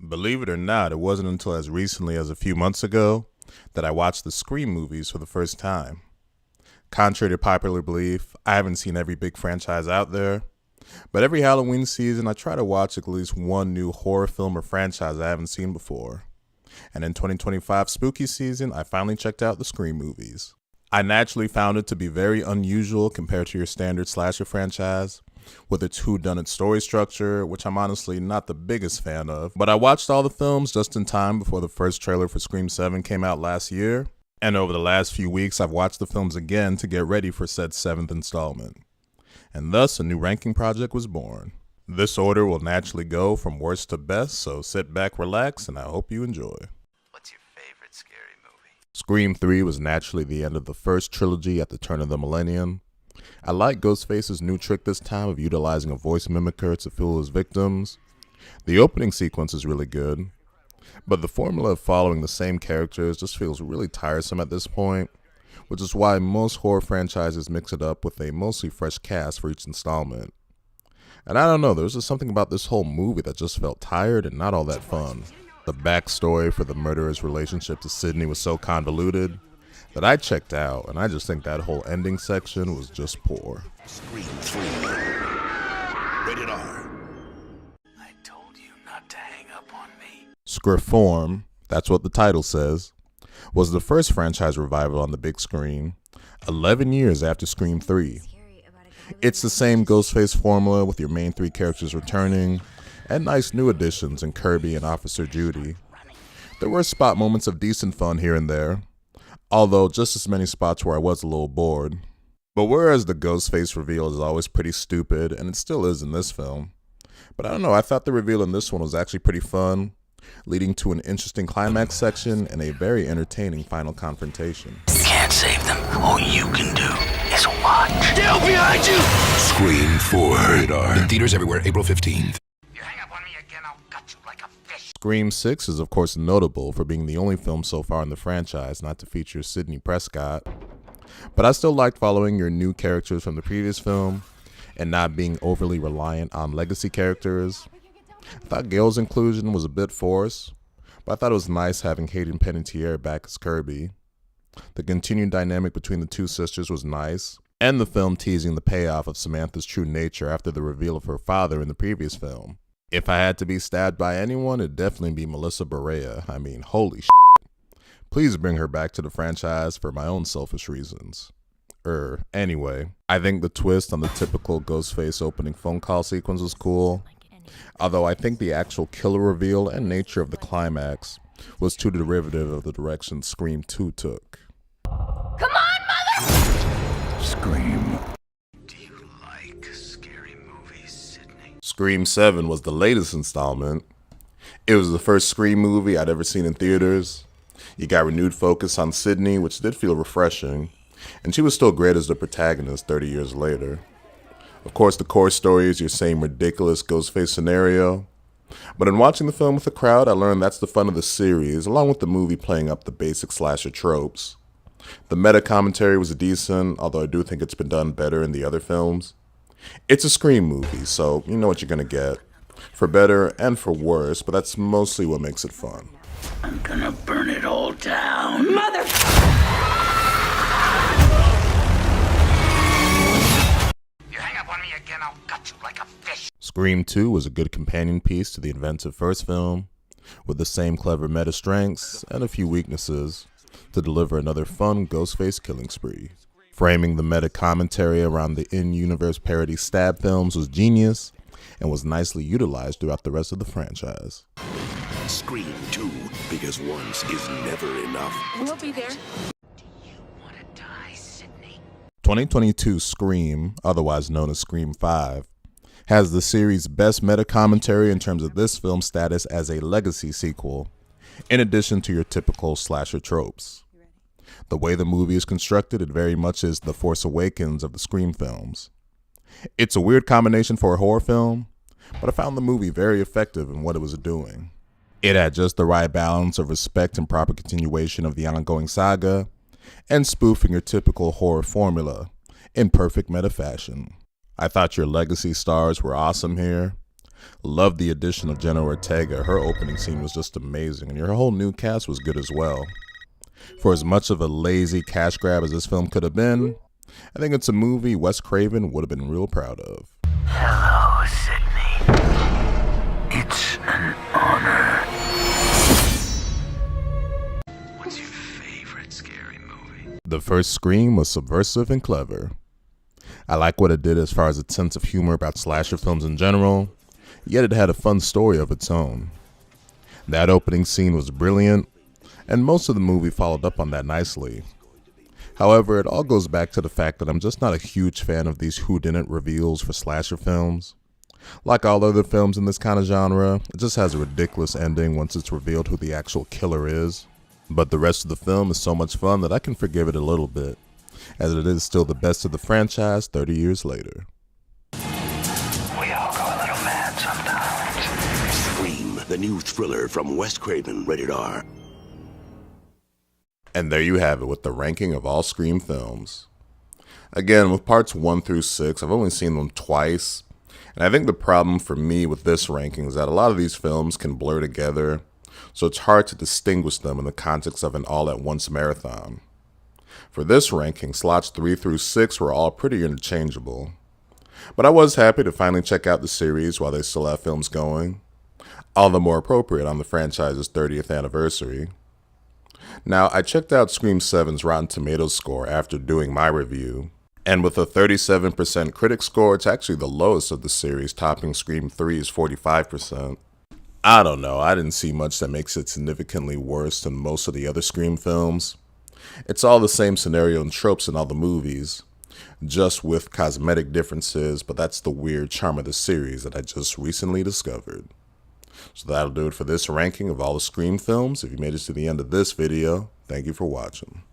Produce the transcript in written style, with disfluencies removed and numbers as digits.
Believe it or not, it wasn't until as recently as a few months ago that I watched the Scream movies for the first time. Contrary to popular belief, I haven't seen every big franchise out there, but every Halloween season I try to watch at least one new horror film or franchise I haven't seen before. And in 2025 spooky season, I finally checked out the Scream movies. I naturally found it to be very unusual compared to your standard slasher franchise, with its whodunit story structure, which I'm honestly not the biggest fan of. But I watched all the films just in time before the first trailer for Scream 7 came out last year, and over the last few weeks I've watched the films again to get ready for said 7th installment. And thus a new ranking project was born. This order will naturally go from worst to best, so sit back, relax, and I hope you enjoy. What's your favorite scary movie? Scream 3 was naturally the end of the first trilogy at the turn of the millennium. I like Ghostface's new trick this time of utilizing a voice mimicker to fool his victims. The opening sequence is really good, but the formula of following the same characters just feels really tiresome at this point, which is why most horror franchises mix it up with a mostly fresh cast for each installment. And I don't know, there was just something about this whole movie that just felt tired and not all that fun. The backstory for the murderer's relationship to Sidney was so convoluted that I checked out, and I just think that whole ending section was just poor. Scream 3. Rated R. I told you not to hang up on me. Scream, that's what the title says, was the first franchise revival on the big screen, 11 years after Scream 3. It's the same Ghostface formula with your main three characters returning, and nice new additions in Kirby and Officer Judy. There were spot moments of decent fun here and there, although just as many spots where I was a little bored. But whereas the Ghostface reveal is always pretty stupid, and it still is in this film, but I don't know, I thought the reveal in this one was actually pretty fun, leading to an interesting climax section and a very entertaining final confrontation. Can't save them. All you can do is watch. Down behind you! Scream 4. Rated R. In theaters everywhere, April 15th. You hang up on me again, I'll gut you like a fish. Scream 6 is of course notable for being the only film so far in the franchise not to feature Sidney Prescott, but I still liked following your new characters from the previous film and not being overly reliant on legacy characters. I thought Gail's inclusion was a bit forced, but I thought it was nice having Hayden Panettiere back as Kirby. The continued dynamic between the two sisters was nice, and the film teasing the payoff of Samantha's true nature after the reveal of her father in the previous film. If I had to be stabbed by anyone, it'd definitely be Melissa Barea. I mean, holy shit. Please bring her back to the franchise for my own selfish reasons. Anyway, I think the twist on the typical Ghostface opening phone call sequence was cool, although I think the actual killer reveal and nature of the climax was too derivative of the direction Scream 2 took. Come on, mother! Scream. Do you like scary movies, Sidney? Scream 7 was the latest installment. It was the first Scream movie I'd ever seen in theaters. You got renewed focus on Sidney, which did feel refreshing, and she was still great as the protagonist 30 years later. Of course, the core story is your same ridiculous Ghostface scenario, but in watching the film with the crowd, I learned that's the fun of the series, along with the movie playing up the basic slasher tropes. The meta commentary was decent, although I do think it's been done better in the other films. It's a Scream movie, so you know what you're gonna get, for better and for worse, but that's mostly what makes it fun. I'm gonna burn it all down. Mother! You hang up on me again, I'll gut you like a fish. Scream 2 was a good companion piece to the inventive first film, with the same clever meta strengths and a few weaknesses, to deliver another fun Ghostface killing spree. Framing the meta commentary around the in-universe parody stab films was genius, and was nicely utilized throughout the rest of the franchise. Scream 2. Because once is never enough. We'll be there. Do you want to die, Sidney? 2022 Scream, otherwise known as Scream 5, has the series' best meta commentary in terms of this film's status as a legacy sequel, in addition to your typical slasher tropes. The way the movie is constructed, it very much is The Force Awakens of the Scream films. It's a weird combination for a horror film, but I found the movie very effective in what it was doing. It had just the right balance of respect and proper continuation of the ongoing saga, and spoofing your typical horror formula in perfect meta fashion. I thought your legacy stars were awesome here. Loved the addition of Jenna Ortega. Her opening scene was just amazing, and her whole new cast was good as well. For as much of a lazy cash grab as this film could have been, I think it's a movie Wes Craven would have been real proud of. Hello, Sydney. It's an honor. What's your favorite scary movie? The first Scream was subversive and clever. I like what it did as far as its sense of humor about slasher films in general, yet it had a fun story of its own. That opening scene was brilliant, and most of the movie followed up on that nicely. However, it all goes back to the fact that I'm just not a huge fan of these whodunit reveals for slasher films. Like all other films in this kind of genre, it just has a ridiculous ending once it's revealed who the actual killer is. But the rest of the film is so much fun that I can forgive it a little bit, as it is still the best of the franchise 30 years later. We all go a little mad sometimes. Scream, the new thriller from Wes Craven, rated R. And there you have it with the ranking of all Scream films. Again, with parts 1 through 6, I've only seen them twice, and I think the problem for me with this ranking is that a lot of these films can blur together, so it's hard to distinguish them in the context of an all-at-once marathon. For this ranking, slots 3 through 6 were all pretty interchangeable. But I was happy to finally check out the series while they still have films going, all the more appropriate on the franchise's 30th anniversary. Now, I checked out Scream 7's Rotten Tomatoes score after doing my review, and with a 37% critic score, it's actually the lowest of the series, topping Scream 3's 45%. I don't know, I didn't see much that makes it significantly worse than most of the other Scream films. It's all the same scenario and tropes in all the movies, just with cosmetic differences, but that's the weird charm of the series that I just recently discovered. So that'll do it for this ranking of all the Scream films. If you made it to the end of this video, thank you for watching.